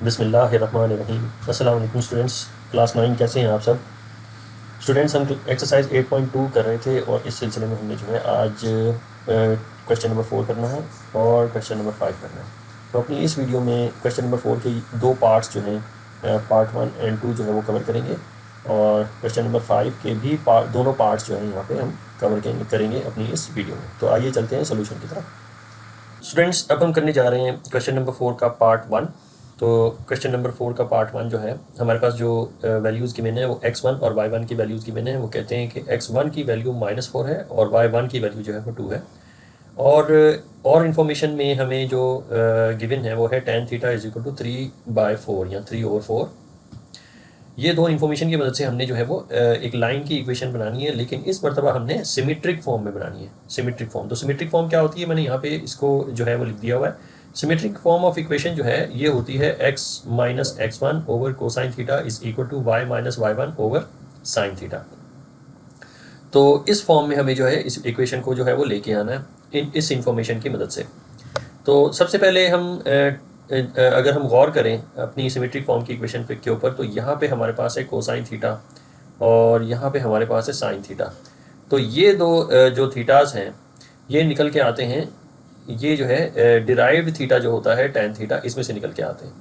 बिस्मिल्लाहिर्रहमानिर्रहीम। अस्सलाम वालेकुम स्टूडेंट्स, क्लास 9 कैसे हैं आप सब स्टूडेंट्स। हम एक्सरसाइज 8.2 कर रहे थे और इस सिलसिले में हमने जो है आज क्वेश्चन नंबर 4 करना है और क्वेश्चन नंबर 5 करना है। तो अपनी इस वीडियो में क्वेश्चन नंबर 4 के दो पार्ट्स जो हैं पार्ट 1 एंड 2 जो है वो कवर करेंगे और क्वेश्चन नंबर 5 के भी दोनों पार्ट्स जो हैं यहाँ पे हम कवर करेंगे अपनी इस वीडियो में। तो आइए चलते हैं सोल्यूशन की तरफ। स्टूडेंट्स, अब हम करने जा रहे हैं क्वेश्चन नंबर 4 का पार्ट 1। तो क्वेश्चन नंबर 4 का पार्ट 1 जो है हमारे पास जो वैल्यूज़ गिवन है वो x1 और y1 की वैल्यूज़ गिवन है। वो कहते हैं कि x1 की वैल्यू -4 है और y1 की वैल्यू जो है वो 2 है। और इन्फॉर्मेशन में हमें जो गिवन है वो है tan theta is equal to 3/4 या 3/4। ये दो इन्फॉर्मेशन की मदद से हमने जो है वो एक लाइन की इक्वेशन बनानी है, लेकिन इस मरतबा हमने सिमेट्रिक फॉर्म में बनानी है। सिमेट्रिक फॉर्म, तो सिमेट्रिक फॉर्म क्या होती है, मैंने यहाँ पे इसको जो है वो लिख दिया हुआ है। सिमेट्रिक फॉर्म ऑफ इक्वेशन जो है ये होती है x minus x1 over cosine theta is equal to y minus y1 over sine theta. तो इस फॉर्म में हमें जो है इस इक्वेशन को जो है वो लेके आना है इस इंफॉर्मेशन की मदद से। तो सबसे पहले हम अगर हम गौर करें अपनी सिमेट्रिक फॉर्म की इक्वेशन के ऊपर, तो यहाँ पे हमारे पास है कोसाइन थीटा और यहाँ पे हमारे पास है साइन थीटा। तो ये दो जो थीटास हैं ये निकल के आते हैं, ये जो है डिराइव्ड थीटा जो होता है टैन थीटा, इसमें से निकल के आते हैं।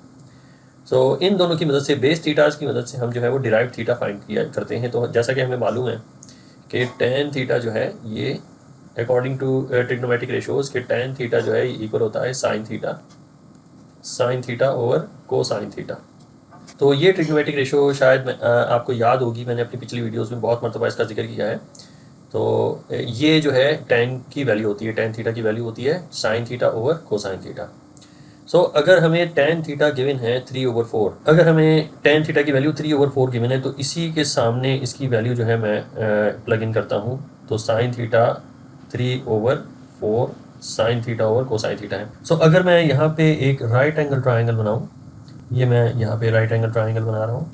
सो इन दोनों की मदद से, बेस थीटास की मदद से हम जो है वो डिराइव्ड थीटा फाइंड किया करते हैं। तो जैसा कि हमें मालूम है कि टैन थीटा जो है ये अकॉर्डिंग टू ट्रिग्नोमेट्रिक रेशोज़ के टैन थीटा जो है इक्वल होता है sine theta over cosine theta. तो ये ट्रिग्नोमेट्रिक रेशो शायद आपको याद होगी, मैंने अपनी पिछली वीडियोस में बहुत मरतबा इसका जिक्र किया है। तो ये जो है टैन की वैल्यू होती है, टैन थीटा की वैल्यू होती है sine theta over cosine theta. So अगर हमें टैन थीटा गिवन है 3/4, अगर हमें टैन थीटा की वैल्यू 3/4 गिवन है, तो इसी के सामने इसकी वैल्यू जो है मैं प्लग इन करता हूँ। तो sine theta 3/4 sign theta over cosine theta है। सो अगर मैं यहाँ पे एक राइट एंगल ट्राइंगल बनाऊँ, ये मैं यहाँ पे राइट एंगल ट्राइंगल बना रहा हूँ,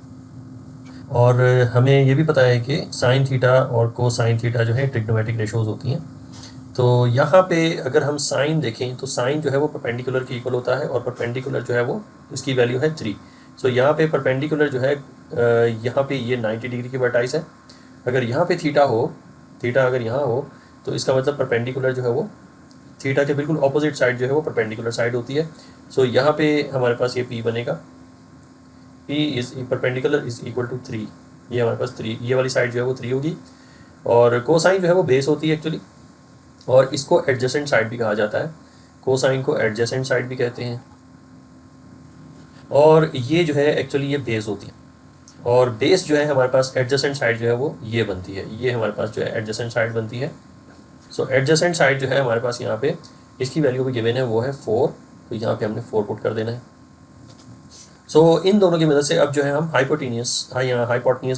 और हमें ये भी पता है कि साइन थीटा और कोसाइन थीटा जो है ट्रिग्नोमेट्रिक रेशोज़ होती हैं। तो यहाँ पे अगर हम साइन देखें तो साइन जो है वो परपेंडिकुलर के इक्वल होता है और परपेंडिकुलर जो है वो इसकी वैल्यू है 3। सो यहाँ पे परपेंडिकुलर जो है यहाँ पे ये 90 डिग्री की वर्टाइस है। अगर यहाँ पे थीटा अगर यहाँ हो तो इसका मतलब परपेंडिकुलर जो है वो थीटा के बिल्कुल ऑपोजिट साइड जो है वो परपेंडिकुलर साइड होती है। सो यहाँ पे हमारे पास ये P बनेगा, P is perpendicular is equal to 3। ये हमारे पास 3, ये वाली साइड जो है वो 3 होगी। और कोसाइन जो है वो बेस होती है एक्चुअली, और इसको एडजेसेंट साइड भी कहा जाता है। कोसाइन को एडजेसेंट साइड भी कहते हैं। और ये जो है एक्चुअली ये बेस होती है, और बेस जो है हमारे पास एडजेसेंट साइड जो है वो ये बनती है, ये हमारे पास जो है एडजेसेंट साइड बनती है। सो एडजेसेंट साइड जो है हमारे पास यहाँ पे इसकी वैल्यू भी गिवन है, वो है 4। तो यहाँ पे हमने 4 पुट कर देना है। सो इन दोनों की मदद से अब जो है हम हाइपोटेन्यूस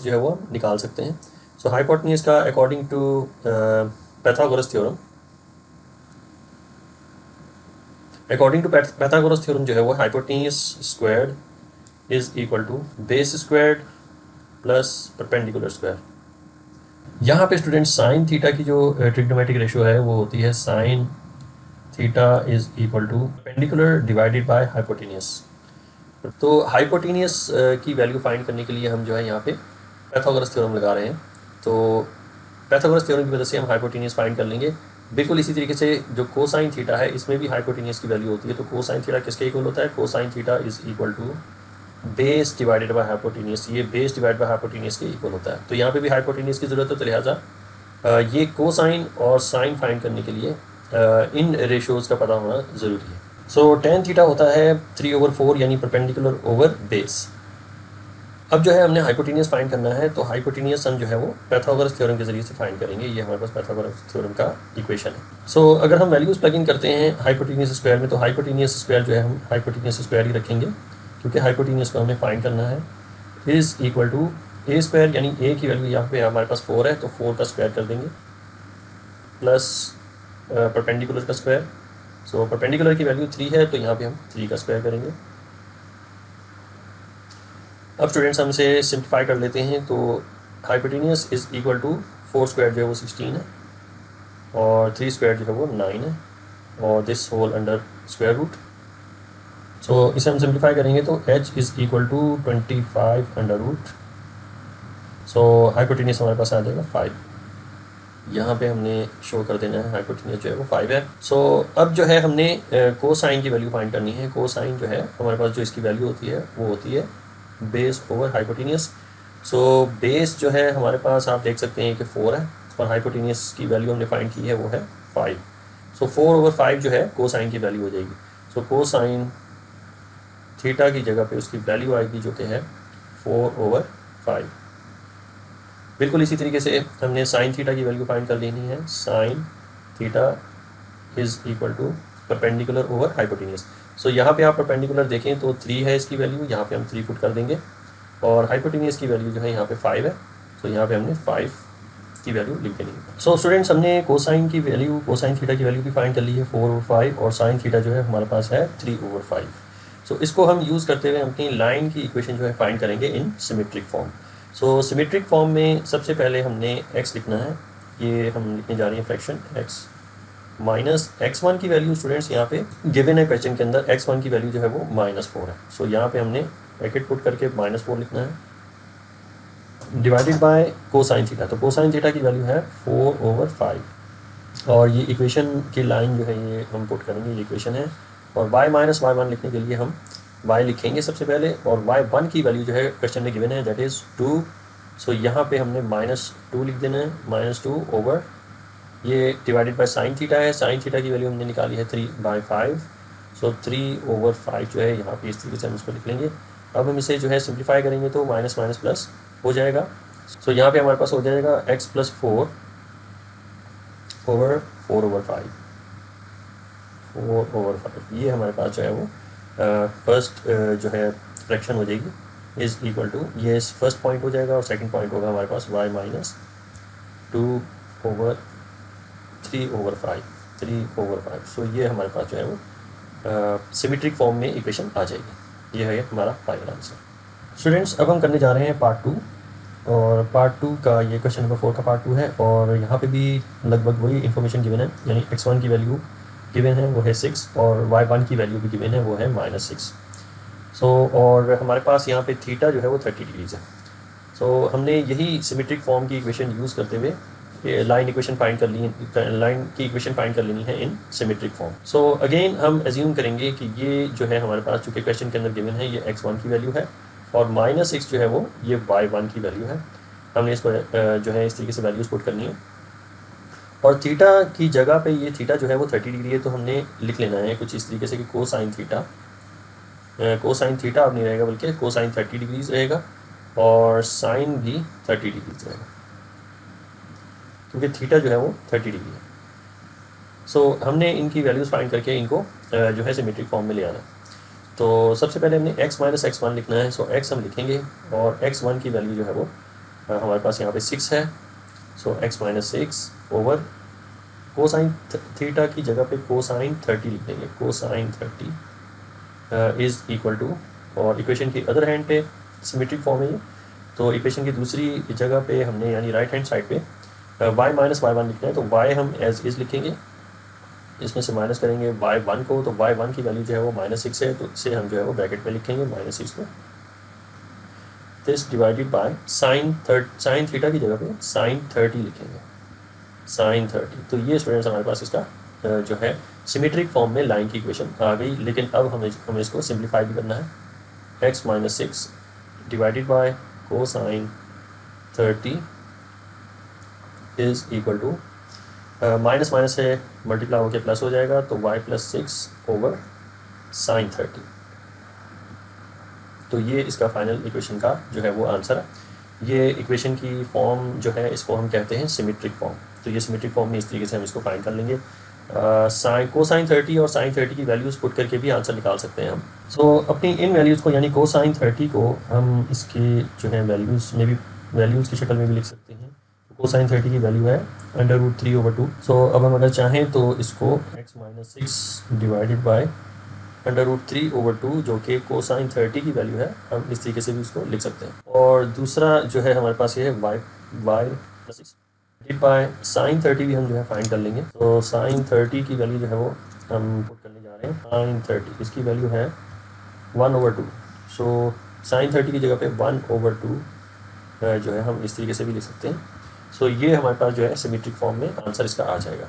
जो है वो निकाल सकते हैं। सो हाइपोटेन्यूस का अकॉर्डिंग टू पैथागोरस थ्योरम, जो है वो hypotenuse squared is equal to base squared plus perpendicular square. यहाँ पे स्टूडेंट साइन थीटा की जो ट्रिग्नोमेट्रिक रेशियो है वो होती है sine theta is equal to perpendicular divided by hypotenuse. तो हाइपोटेन्यूस की वैल्यू फाइंड करने के लिए हम जो है यहाँ पे पैथागोरस थ्योरम लगा रहे हैं। तो पैथागोरस थ्योरम की वजह से हम हाइपोटेन्यूस फाइंड कर लेंगे। बिल्कुल इसी तरीके से जो कोसाइन थीटा है इसमें भी हाइपोटेन्यूस की वैल्यू होती है। तो कोसाइन थीटा किसके इक्वल होता है, cosine theta is equal to base divided by hypotenuse. ये बेस डिवाइड बाय हाइपोटेन्यूस के इक्वल होता है। तो यहाँ पे भी हाइपोटेन्यूस की ज़रूरत है, तो लिहाजा ये कोसाइन और साइन फाइंड करने के लिए इन रेशियोज़ का पता होना ज़रूरी है। सो टैन थीटा होता है 3/4 यानी परपेंडिकुलर ओवर बेस। अब जो है हमने हाइपोटेन्यूस फाइंड करना है, तो हाइपोटेन्यूस हम जो है वो पैथागोरस थ्योरम के जरिए से फाइंड करेंगे। ये हमारे पास पैथागोरस थ्योरम का इक्वेशन है। सो अगर हम वैल्यूज़ प्लग इन करते हैं हाइपोटेन्यूस स्क्वायर में, तो हाइपोटेन्यूस स्क्वायर जो है हम हाइपोटेन्यूस स्क्वायर ही रखेंगे, क्योंकि हाइपोटेन्यूस को हमें फाइंड करना है। Is equal to a square, यानी ए की वैल्यू यहाँ पे हमारे पास 4 है, तो 4 का स्क्वायर कर देंगे प्लस परपेंडिकुलर का स्क्वायर। सो परपेंडिकुलर की वैल्यू 3 है, तो यहाँ पे हम 3 का स्क्वायर करेंगे। अब स्टूडेंट्स हम इसे सिंप्लीफाई कर लेते हैं। तो hypotenuse is equal to 4 square जो है वो 16 है, और 3 स्क्वायर जो है वो 9 है, और this whole under square root. So इसे हम सिंप्लीफाई करेंगे तो h is equal to 25 under root, so hypotenuse हमारे पास आ जाएगा 5। यहाँ पे हमने शो कर देना है हाइपोटेन्यूस जो है वो 5 है। सो अब जो है हमने कोसाइन की वैल्यू फाइंड करनी है। कोसाइन जो है हमारे पास जो इसकी वैल्यू होती है वो होती है base over hypotenuse. So base जो है हमारे पास आप देख सकते हैं कि 4 है और हाइपोटेन्यूस की वैल्यू हमने फाइंड की है वो है 5। सो 4 ओवर 5 जो है कोसाइन की वैल्यू हो जाएगी। सो कोसाइन थीटा की जगह पे उसकी वैल्यू आएगी जो कि है 4 ओवर 5। बिल्कुल इसी तरीके से हमने साइन थीटा की वैल्यू फाइंड कर लेनी है। Sine theta is equal to perpendicular over hypotenuse. So यहाँ पे आप परपेंडिकुलर देखें तो 3 है इसकी वैल्यू, यहाँ पे हम 3 पुट कर देंगे और हाइपोटेन्यूस की वैल्यू जो है यहाँ पे 5 है। सो यहाँ पे हमने 5 की वैल्यू लिख देनी है। सो स्टूडेंट्स हमने कोसाइन की वैल्यू, कोसाइन थीटा की वैल्यू भी फाइंड कर ली है 4 ओवर 5 और साइन थीटा जो है हमारे पास है 3 ओवर 5। सो इसको हम यूज़ करते हुए अपनी लाइन की इक्वेशन जो है फाइंड करेंगे इन सिमेट्रिक फॉर्म। सो सिमेट्रिक फॉर्म में सबसे पहले हमने x लिखना है। ये हम लिखने जा रहे हैं फ्रैक्शन x माइनस x1 की वैल्यू स्टूडेंट्स यहाँ पे गिवन है क्वेश्चन के अंदर, x1 की वैल्यू जो है वो -4 है। सो यहाँ पे हमने ब्रैकेट पुट करके -4 लिखना है डिवाइडेड बाय कोसाइन थीटा। तो कोसाइन थीटा की वैल्यू है 4 ओवर 5 और ये इक्वेशन की लाइन जो है ये हम पुट करेंगे, ये इक्वेशन है। और y माइनस y1 लिखने के लिए हम y लिखेंगे सबसे पहले और y1 की वैल्यू जो है क्वेश्चन में गिवन है दैट इज़ 2। सो यहाँ पे हमने -2 लिख देना है, -2 ओवर ये डिवाइडेड बाय साइन थीटा है। साइन थीटा की वैल्यू हमने निकाली है 3/5। सो 3 ओवर 5 जो है यहाँ पे इस तरीके से हम इसको लिख लेंगे। अब हम इसे जो है सिंप्लीफाई करेंगे तो माइनस माइनस प्लस हो जाएगा। सो यहाँ पे हमारे पास हो जाएगा x + 4 ओवर 4 ओवर 5, 4 ओवर 5। ये हमारे पास जो है वो फर्स्ट जो है फ्रैक्शन हो जाएगी इज़ इक्वल टू, ये फर्स्ट पॉइंट हो जाएगा और सेकंड पॉइंट होगा हमारे पास y minus 2 over 3 over 5, 3 over 5। सो ये हमारे पास जो है वो सिमेट्रिक फॉर्म में इक्वेशन आ जाएगी। ये है हमारा फाइनल आंसर। स्टूडेंट्स अब हम करने जा रहे हैं पार्ट 2 और पार्ट 2 का ये क्वेश्चन नंबर 4 का पार्ट 2 है और यहाँ पे भी लगभग वही इन्फॉर्मेशन गिवन है, यानी x1 की वैल्यू गिवन है वो है 6 और y1 की वैल्यू भी गिवन है वो है -6। सो और हमारे पास यहाँ पे थीटा जो है वो 30 डिग्रीज है। सो हमने यही सिमेट्रिक फॉर्म की इक्वेशन यूज़ करते हुए लाइन इक्वेशन फाइंड कर ली, लाइन की इक्वेशन फाइंड कर लेनी है इन सिमेट्रिक फॉर्म। सो अगेन हम एज्यूम करेंगे कि ये जो है हमारे पास चूँकि क्वेश्चन के अंदर गिवन है ये x1 की वैल्यू है और -6 जो है वो ये y1 की वैल्यू है। हमने इसको जो है इस तरीके से वैल्यूज़ पुट करनी है और थीटा की जगह पे ये थीटा जो है वो 30 डिग्री है तो हमने लिख लेना है कुछ इस तरीके से कि कोसाइन थीटा, कोसाइन थीटा अब नहीं रहेगा बल्कि कोसाइन 30 डिग्रीज रहेगा और साइन भी 30 डिग्रीज रहेगा क्योंकि थीटा जो है वो 30 डिग्री है। सो हमने इनकी वैल्यूज़ फाइंड करके इनको जो है सिमेट्रिक फॉर्म में ले आना है। तो सबसे पहले हमने x माइनस x1 लिखना है। सो x हम लिखेंगे और x1 की वैल्यू जो है वो हमारे पास यहाँ पे 6 है। सो x minus 6 over cosine theta की जगह पे कोसाइन 30 लिख देंगे, कोसाइन 30 इज़ इक्वल टू, और इक्वेशन की अदर हैंड पे सिमेट्रिक फॉर्म है ये, तो इक्वेशन की दूसरी जगह पे हमने यानी राइट हैंड साइड पे y माइनस y1 लिखना है। तो y हम एज इज़ लिखेंगे, इसमें से माइनस करेंगे y1 को, तो y1 की वैल्यू जो है वो -6 है तो इसे हम जो है वो ब्रैकेट में लिखेंगे -6 को, this divided by sine theta की जगह पे साइन 30 लिखेंगे, साइन 30। तो ये स्टूडेंट्स हमारे पास इसका जो है सिमेट्रिक फॉर्म में लाइन की इक्वेशन आ गई। लेकिन अब हमें इसको सिंप्लीफाई भी करना है। x minus 6 divided by cosine 30 is equal to, minus minus है मल्टीप्लाई होकर प्लस हो जाएगा तो y + 6 ओवर साइन 30। तो ये इसका फाइनल इक्वेशन का जो है वो आंसर है। ये इक्वेशन की फॉर्म जो है इसको हम कहते हैं सिमेट्रिक फॉर्म। तो ये सिमेट्रिक फॉर्म में इस तरीके से हम इसको फाइंड कर लेंगे। कोसाइन 30 और साइन 30 की वैल्यूज़ पुट करके भी आंसर निकाल सकते हैं हम। सो अपनी इन वैल्यूज़ को यानी कोसाइन 30 को हम इसके जो है वैल्यूज़ में भी, वैल्यूज़ की शक्ल में भी लिख सकते हैं। कोसाइन 30 की वैल्यू है √3/2। सो अब हम अगर चाहें तो इसको x माइनस 6 डिवाइडेड बाय √3/2 जो कि कोसाइन 30 की वैल्यू है, हम इस तरीके से भी इसको लिख सकते हैं। और दूसरा जो है हमारे पास ये है y + 6 डिवाइडेड बाय साइन 30 भी हम जो है फाइंड कर लेंगे। तो साइन 30 की वैल्यू जो है वो हम पुट करने जा रहे हैं। साइन 30 इसकी वैल्यू है 1/2। सो साइन 30 की जगह पे 1/2 जो है हम इस तरीके से भी लिख सकते हैं। सो ये हमारे पास जो है सिमेट्रिक फॉर्म में आंसर इसका आ जाएगा।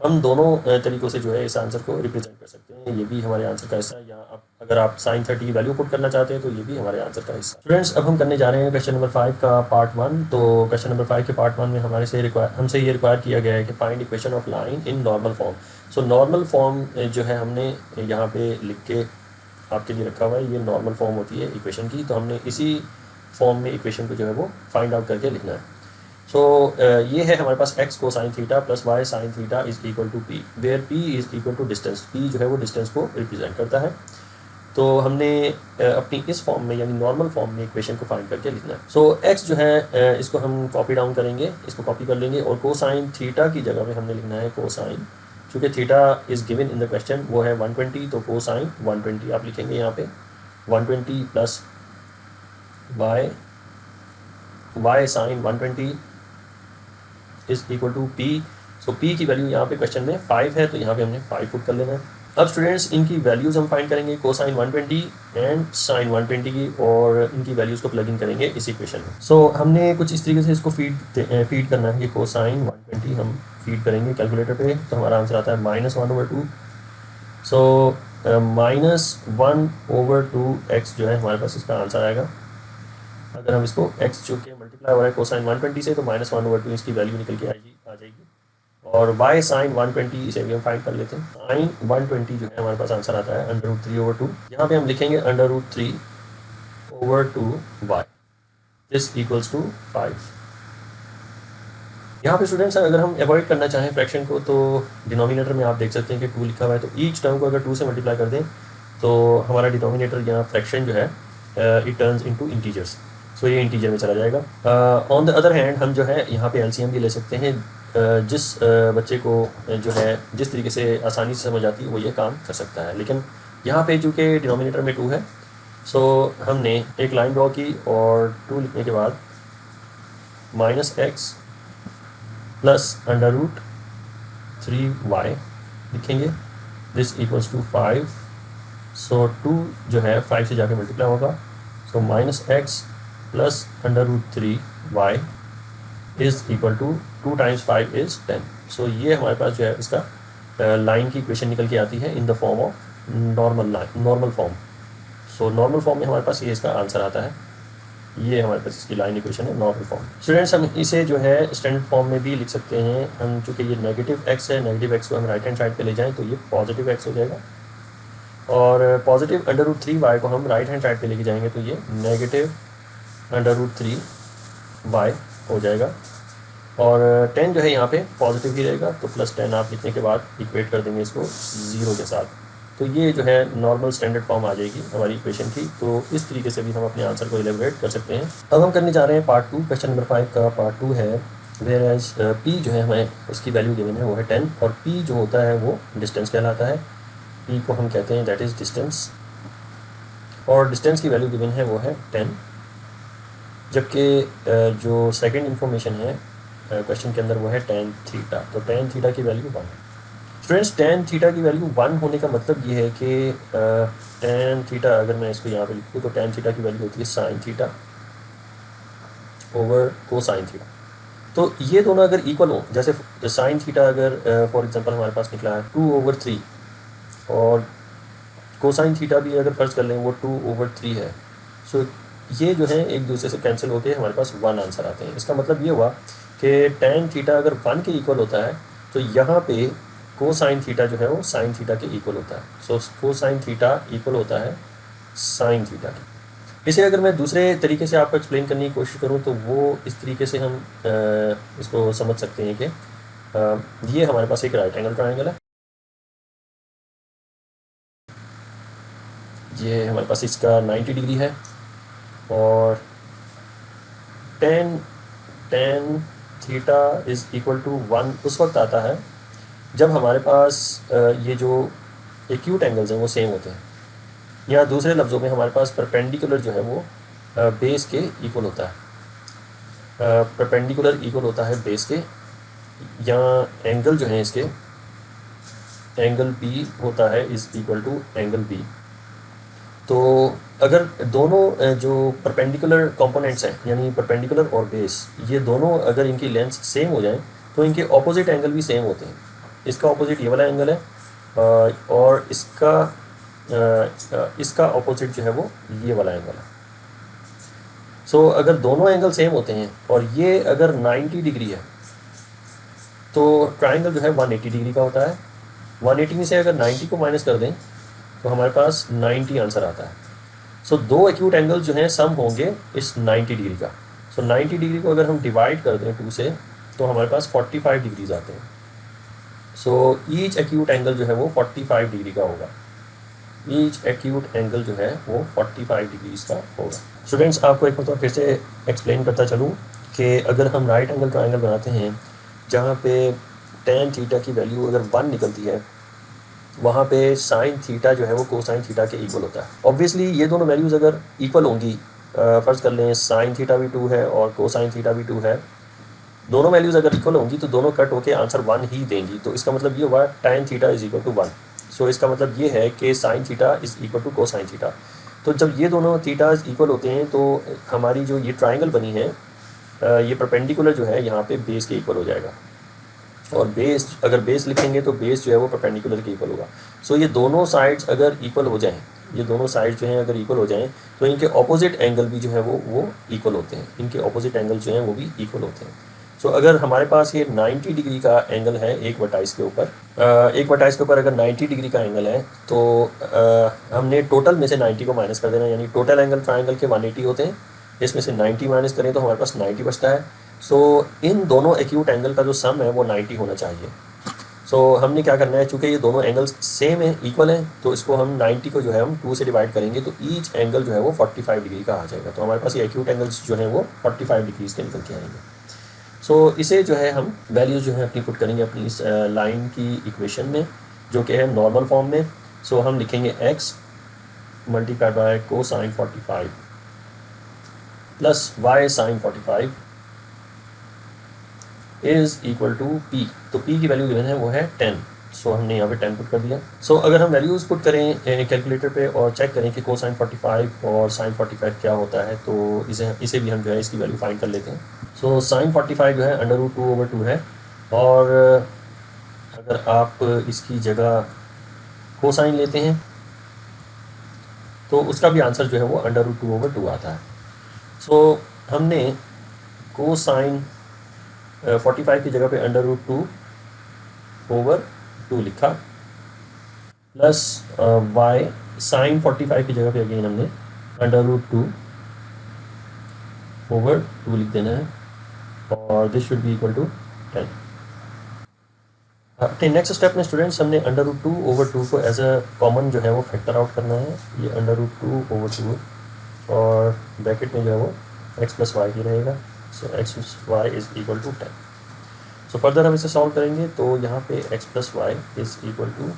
हम दोनों तरीक़ों से जो है इस आंसर को रिप्रेजेंट कर सकते हैं। ये भी हमारे आंसर का हिस्सा है, या आप अगर आप साइन 30 की वैल्यू पुट करना चाहते हैं तो ये भी हमारे आंसर का हिस्सा है। स्टूडेंट्स, अब हम करने जा रहे हैं क्वेश्चन नंबर 5 का पार्ट 1। तो क्वेश्चन नंबर 5 के पार्ट 1 में हमसे ये रिक्वायर किया गया है कि find equation of line in normal form. So normal form जो है हमने यहाँ पे लिख के आपके लिए रखा हुआ है। ये नॉर्मल फॉर्म होती है इक्वेशन की, तो हमने इसी फॉर्म में इक्वेशन को जो है वो फाइंड आउट करके लिखना है। सो ये है हमारे पास x cosine theta plus y sine theta is equal to p, where p is equal to distance. p जो है वो डिस्टेंस को रिप्रेजेंट करता है। तो हमने अपनी इस फॉर्म में यानी नॉर्मल फॉर्म में इक्वेशन को फाइंड करके लिखना है। सो x जो है इसको हम कॉपी डाउन करेंगे, इसको कॉपी कर लेंगे, और कोसाइन थीटा की जगह में हमने लिखना है कोसाइन, चूँकि theta is given in the question वो है 120, तो कोसाइन 120 आप लिखेंगे यहाँ पे 120 plus y sine 120 is equal to p। So p की वैल्यू यहाँ पे क्वेश्चन में 5 है, तो यहाँ पे हमने 5 पुट कर लेना है। अब स्टूडेंट्स इनकी वैल्यूज़ हम फाइंड करेंगे कोसाइन 120 एंड साइन 120 की, और इनकी वैल्यूज़ को प्लग इन करेंगे इस इक्वेशन में। सो हमने कुछ इस तरीके से इसको फीड करना है कि कोसाइन 120 हम फीड करेंगे कैलकुलेटर पे, तो हमारा आंसर आता है -1/2। सो -1/2x जो है हमारे पास इसका आंसर आएगा। अगर हम इसको x जो कि मल्टीप्लाई हो रहा है कोसाइन 120 से, तो -1/2 इसकी वैल्यू निकल के आ जाएगी। और y साइन 120 इसे भी हम फाइंड कर लेते हैं। साइन 120 जो है हमारे पास आंसर आता है √3/2। यहाँ पे हम लिखेंगे √3/2y दिस इक्वल्स टू 5। यहाँ पे स्टूडेंट्स अगर हम अवॉइड करना चाहें फ्रैक्शन को, तो डिनोमिनेटर में आप देख सकते हैं कि 2 लिखा हुआ है, तो ईच टर्म को अगर 2 से मल्टीप्लाई कर दें तो हमारा डिनोमिनेटर यहाँ फ्रैक्शन जो है इट टर्न्स इनटू इंटीजर्स। सो ये इंटीजर में चला जाएगा। ऑन द अदर हैंड हम जो है यहाँ पे एलसीएम भी ले सकते हैं। जिस बच्चे को जो है जिस तरीके से आसानी से समझ आती है वो ये काम कर सकता है, लेकिन यहाँ पे चूँकि डिनोमिनेटर में 2 है, सो हमने एक लाइन ड्रॉ की और 2 लिखने के बाद -x प्लस √3y लिखेंगे दिस इक्वल्स टू 5। सो 2 जो है 5 से जाके मल्टीप्लाई होगा, so -x plus √3y is equal to 2 times 5 is 10। So ये हमारे पास जो है इसका लाइन की इक्वेशन निकल के आती है in the form of normal form. So normal form में हमारे पास ये इसका आंसर आता है। ये हमारे पास इसकी लाइन इक्वेशन है नॉर्मल फॉर्म। स्टूडेंट्स हम इसे जो है स्टैंडर्ड फॉर्म में भी लिख सकते हैं। हम चूँकि ये नेगेटिव x है, नेगेटिव x को हम राइट हैंड साइड पे ले जाएं तो ये पॉजिटिव x हो जाएगा, और पॉजिटिव √3y को हम राइट हैंड साइड पे लेके जाएंगे तो ये नेगेटिव √3y हो जाएगा। और 10 जो है यहाँ पे पॉजिटिव ही रहेगा, तो +10 आप लिखने के बाद इक्वेट कर देंगे इसको 0 के साथ, तो ये जो है नॉर्मल स्टैंडर्ड फॉर्म आ जाएगी हमारी इक्वेशन की। तो इस तरीके से भी हम अपने आंसर को एलेबरेट कर सकते हैं। अब हम करने जा रहे हैं पार्ट 2। क्वेश्चन नंबर 5 का पार्ट 2 है, वेयर एज p जो है हमें उसकी वैल्यू गिवन है वो है 10, और p जो होता है वो डिस्टेंस कहलाता है। p को हम कहते हैं दैट इज़ डिस्टेंस, और डिस्टेंस की वैल्यू गिवन है वो है 10। जबकि जो सेकेंड इन्फॉर्मेशन है क्वेश्चन के अंदर वो है tan थीटा, तो tan थीटा की वैल्यू 1 है। स्टूडेंट्स tan थीटा की वैल्यू 1 होने का मतलब ये है कि tan थीटा अगर मैं इसको यहाँ पे लिखूँ तो tan थीटा की वैल्यू होती है sine theta over cosine theta. तो ये दोनों अगर इक्वल हो, जैसे साइन थीटा अगर फॉर एग्जांपल हमारे पास निकला है 2/3, और कोसाइन थीटा भी अगर फर्ज कर लें वो 2/3 है, सो ये जो है एक दूसरे से कैंसिल होकर हमारे पास 1 आंसर आते हैं। इसका मतलब ये हुआ कि tan थीटा अगर 1 के इक्वल होता है तो यहाँ पे कोसाइन थीटा जो है वो साइन थीटा के इक्वल होता है। सो कोसाइन थीटा इक्वल होता है साइन थीटा के। इसे अगर मैं दूसरे तरीके से आपको एक्सप्लेन करने की कोशिश करूँ तो वो इस तरीके से हम इसको समझ सकते हैं कि ये हमारे पास एक राइट एंगल ट्रायंगल है, ये हमारे पास इसका 90 डिग्री है, और tan theta is equal to 1 उस वक्त आता है जब हमारे पास ये जो एक्यूट एंगल्स हैं वो सेम होते हैं, या दूसरे लफ्ज़ों में हमारे पास परपेंडिकुलर जो है वो बेस के इक्वल होता है। परपेंडिकुलर इक्वल होता है बेस के, या एंगल जो है इसके एंगल B होता है is equal to angle B। तो अगर दोनों जो परपेंडिकुलर कंपोनेंट्स हैं यानी परपेंडिकुलर और बेस, ये दोनों अगर इनकी लेंथ सेम हो जाए तो इनके ऑपोजिट एंगल भी सेम होते हैं। इसका ऑपोजिट ये वाला एंगल है और इसका ऑपोजिट जो है वो ये वाला एंगल है। सो अगर दोनों एंगल सेम होते हैं और ये अगर 90 डिग्री है तो ट्राइंगल जो है 180 डिग्री का होता है। 180 में से अगर 90 को माइनस कर दें तो हमारे पास 90 आंसर आता है। सो दो एक्यूट एंगल जो हैं सम होंगे इस 90 डिग्री का। सो 90 डिग्री को अगर हम डिवाइड कर दें 2 से तो हमारे पास 45 डिग्रीज आते हैं। सो ईच एक्यूट एंगल जो है वो 45 डिग्री का होगा। ईच एक्यूट एंगल जो है वो 45 डिग्रीज का होगा। स्टूडेंट्स, आपको एक मतलब फिर से एक्सप्लेन करता चलूँ कि अगर हम राइट एंगल ट्राइंगल बनाते हैं जहाँ पे tan थीटा की वैल्यू अगर 1 निकलती है, वहाँ पे साइन थीटा जो है वो कोसाइन थीटा के इक्वल होता है। ऑब्वियसली ये दोनों वैल्यूज़ अगर इक्वल होंगी, फ़र्ज़ कर लें साइन थीटा भी 2 है और कोसाइन थीटा भी 2 है, दोनों वैल्यूज़ अगर इक्वल होंगी तो दोनों कट होकर आंसर 1 ही देंगी। तो इसका मतलब ये हुआ tan theta is equal to 1। So इसका मतलब ये है कि sine theta is equal to cosine theta. तो जब ये दोनों थीटाज इक्वल होते हैं तो हमारी जो ये ट्राइंगल बनी है ये परपेंडिकुलर जो है यहाँ पे बेस के इक्वल हो जाएगा। और बेस अगर बेस लिखेंगे तो बेस जो है वो परपेंडिकुलर के इक्वल होगा। सो ये दोनों साइड्स अगर इक्वल हो जाएं, ये दोनों साइड्स जो हैं अगर इक्वल हो जाएं तो इनके ऑपोजिट एंगल भी जो है वो इक्वल होते हैं। इनके ऑपोजिट एंगल जो हैं वो भी इक्वल होते हैं। सो अगर हमारे पास ये 90 डिग्री का एंगल है एक वर्टाइस के ऊपर, एक वर्टाइस के ऊपर अगर 90 डिग्री का एंगल है तो हमने टोटल में से 90 को माइनस कर देना, यानी टोटल एंगल ट्राइंगल के 180 होते हैं, इसमें से 90 माइनस करें तो हमारे पास 90 बचता है। सो इन दोनों एक्यूट एंगल का जो सम है वो 90 होना चाहिए। सो हमने क्या करना है, चूँकि ये दोनों एंगल्स सेम है, इक्वल हैं, तो इसको हम 90 को जो है हम 2 से डिवाइड करेंगे तो ईच एंगल जो है वो 45 डिग्री का आ जाएगा। तो हमारे पास ये एक्यूट एंगल्स जो हैं वो 45 डिग्रीज के निकल के आएंगे। सो इसे जो है हम वैल्यूज़ जो है अपनी पुट करेंगे अपनी इस लाइन की इक्वेशन में, जो कि है नॉर्मल फॉर्म में। सो हम लिखेंगे x multiplied by cosine 45 plus y sine 45 is equal to p। तो p की वैल्यू गिवन है वो है 10। सो हमने यहाँ पे 10 पुट कर दिया। सो अगर हम वैल्यूज़ पुट करें कैलकुलेटर पे और चेक करें कि कोसाइन 45 और साइन 45 क्या होता है, तो इसे भी हम जो है इसकी वैल्यू फाइंड कर लेते हैं। सो साइन 45 जो है √2/2 है, और अगर आप इसकी जगह कोसाइन लेते हैं तो उसका भी आंसर जो है वो √2/2 आता है। सो हमने कोसाइन 45 की जगह पे √2/2 लिखा, प्लस y साइन 45 की जगह पे अगेन हमने √2/2 लिख देना है, और this should be equal to 10। Next step में स्टूडेंट्स हमने √2/2 को एज अ कॉमन जो है वो फैक्टर आउट करना है। ये √2/2 और ब्रैकेट में जो है वो x प्लस वाई ही रहेगा। So x plus y is equal to 10। So further हम इसे सॉल्व करेंगे तो यहाँ पे x plus y is equal to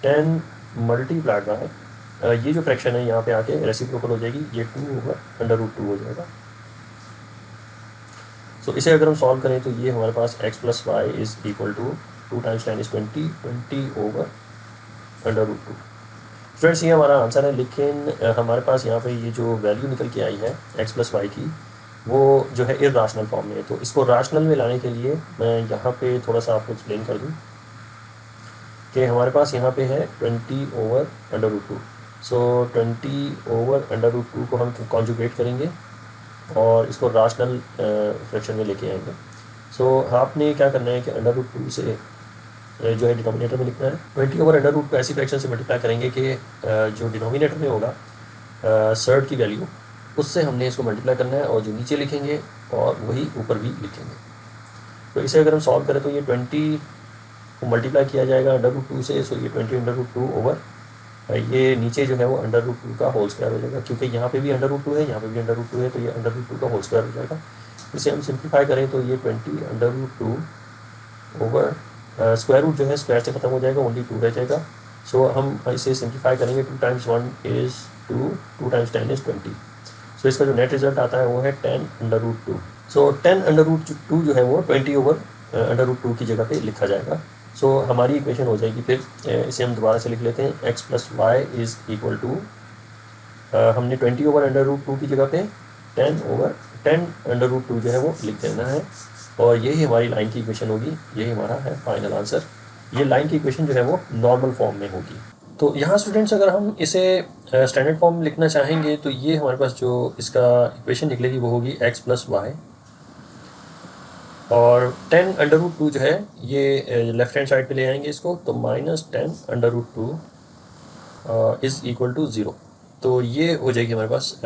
10 multiplied by ये जो फ्रैक्शन है यहाँ पे आके रेसिप्रोकल हो जाएगी, ये 2 होगा √2 हो जाएगा। सो इसे अगर हम सॉल्व करें तो ये हमारे पास x plus y is equal to 2 times 10 is 20/√2। Students, ये हमारा आंसर है, लेकिन हमारे पास यहाँ पे ये जो वैल्यू निकल के आई है x प्लस वाई की, वो जो है इर्राशनल फॉर्म में है। तो इसको राशनल में लाने के लिए मैं यहाँ पे थोड़ा सा आपको एक्सप्लेन कर दूँ कि हमारे पास यहाँ पे है 20/√2। सो 20/√2 को हम कॉन्जुगेट करेंगे और इसको राशनल फ्रैक्शन में लेके आएंगे। सो आपने क्या करना है कि √2 से जो है डिनोमिनेटर में लिखना है। 20/√2 को ऐसी फ्रैक्शन से मल्टीप्लाई करेंगे कि जो डिनोमिनेटर में होगा सर्ड की वैल्यू, उससे हमने इसको मल्टीप्लाई करना है, और जो नीचे लिखेंगे और वही ऊपर भी लिखेंगे। तो इसे अगर हम सॉल्व करें तो ये 20 को मल्टीप्लाई किया जाएगा √2 से। सो ये 20/2 ओवर ये नीचे जो है वो √2 का होल स्क्वायर हो जाएगा, क्योंकि यहाँ पे भी √2 है, यहाँ पे भी √2 है, तो ये √2 का होल स्क्वायर हो जाएगा। इसे हम सिंप्लीफाई करें तो ये 20/2 ओवर स्क्वायर रूट जो है स्क्वायर से खत्म हो जाएगा, ओनली 2 रह जाएगा। सो हम इसे सिंप्लीफाई करेंगे, 2 टाइम्स 1 इज़ 2, 2 टाइम्स 10 इज़ 20। सो इसका जो नेट रिजल्ट आता है वो है 10/2। सो 10/2 जो है वो 20/√2 की जगह पे लिखा जाएगा। सो हमारी इक्वेशन हो जाएगी फिर, इसे हम दोबारा से लिख लेते हैं, x plus y is equal to, हमने 20/√2 की जगह पे 10/√2 जो है वो लिख देना है, और यही हमारी लाइन की इक्वेशन होगी, यही हमारा है फाइनल आंसर। ये लाइन की इक्वेशन जो है वो नॉर्मल फॉर्म में होगी। तो यहाँ स्टूडेंट्स अगर हम इसे स्टैंडर्ड फॉर्म में लिखना चाहेंगे तो ये हमारे पास जो इसका इक्वेशन निकलेगी वो होगी x प्लस वाई, और 10/√2 जो है ये लेफ्ट हैंड साइड पे ले आएंगे इसको, तो -10/√2 इज़ इक्वल टू 0। तो ये हो जाएगी हमारे पास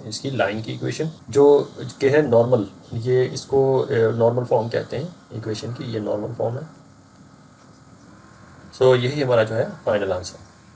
इसकी लाइन की इक्वेशन जो कि है नॉर्मल, ये इसको नॉर्मल फॉर्म कहते हैं इक्वेशन की, ये नॉर्मल फॉर्म है। सो यही हमारा जो है फाइनल आंसर।